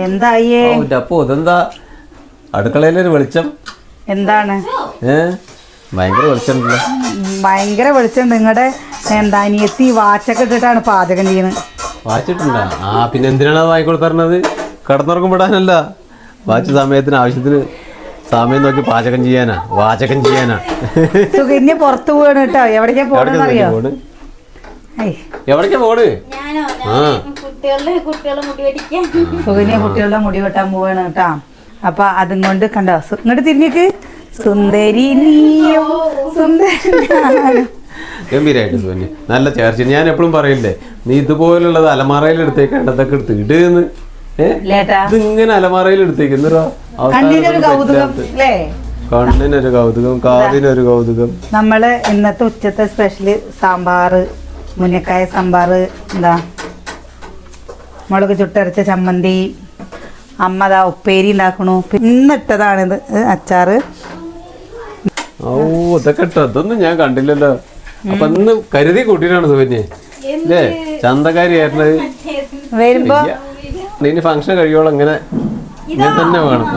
എന്തായേ അപ്പൊ ഇതെന്താ അടുക്കളയിലൊരു വെളിച്ചം എന്താണ് ഭയങ്കര വെളിച്ചമുണ്ടല്ലോ. ഭയങ്കര വെളിച്ചം. നിങ്ങളുടെ അനിയത്തി വാച്ചൊക്കെ ഇട്ടിട്ടാണ് പാചകം ചെയ്യുന്നത്. വാച്ചിട്ടുണ്ടാ? പിന്നെ എന്തിനാണ് അത് വാങ്ങിക്കൊടുത്തരണത്? കിടന്നുറങ്ങുമ്പോടാനല്ല, വാച്ച് സമയത്തിന് ആവശ്യത്തിന് സമയം നോക്കി പാചകം ചെയ്യാനാ, വാചകം ചെയ്യാനാ. സുകന്യ പുറത്തു പോവാണ് കേട്ടോ. എവിടേക്കാ പോണെന്നറിയോ? എവിടേക്കാ പോണ്? സുകന്യ കുട്ടികളുടെ മുടി വെട്ടാൻ പോവാണ് കേട്ടാ. അപ്പൊ അതും കൊണ്ട് കണ്ടോ, ഇങ്ങോട്ട് തിരിഞ്ഞിക്ക്. സുന്ദരി നീയോ സുന്ദരി. ഗംഭീരായിട്ട് സുകന്യ നല്ല ചേർച്ച. ഞാൻ എപ്പോഴും പറയില്ലേ, നീ ഇതുപോലുള്ളത് അലമാറയിൽ എടുത്തേക്കേണ്ടതൊക്കെ എടുത്ത് ഇടുന്ന്. ഇതിങ്ങനെ അലമാറയിൽ എടുത്തേക്ക് കണ്ണിനൊരു കൗതുകം, കാതിനൊരു കൗതുകം. നമ്മള് ഇന്നത്തെ ഉച്ചത്തെ സ്പെഷ്യല് സാമ്പാറ്, മുന്നക്കായ സാമ്പാറ്, എന്താ മുളക് ചുട്ടരച്ച ചമ്മന്തി, അമ്മ ഉപ്പേരി ഉണ്ടാക്കണു. ഇന്നിട്ടതാണിത് അച്ചാറ്. ഇതൊക്കെ ഇട്ടോ, ഇതൊന്നും ഞാൻ കണ്ടില്ലല്ലോ. അപ്പൊ ഇന്ന് കരുതി കൂട്ടിയിട്ടാണ് സുകന്യെ അല്ലേ ചന്തക്കാരി ആയിരുന്നത്. വരുമ്പോ ഇനി ഫംഗ്ഷൻ കഴിയോളം ഇങ്ങനെ തന്നെ വേണം.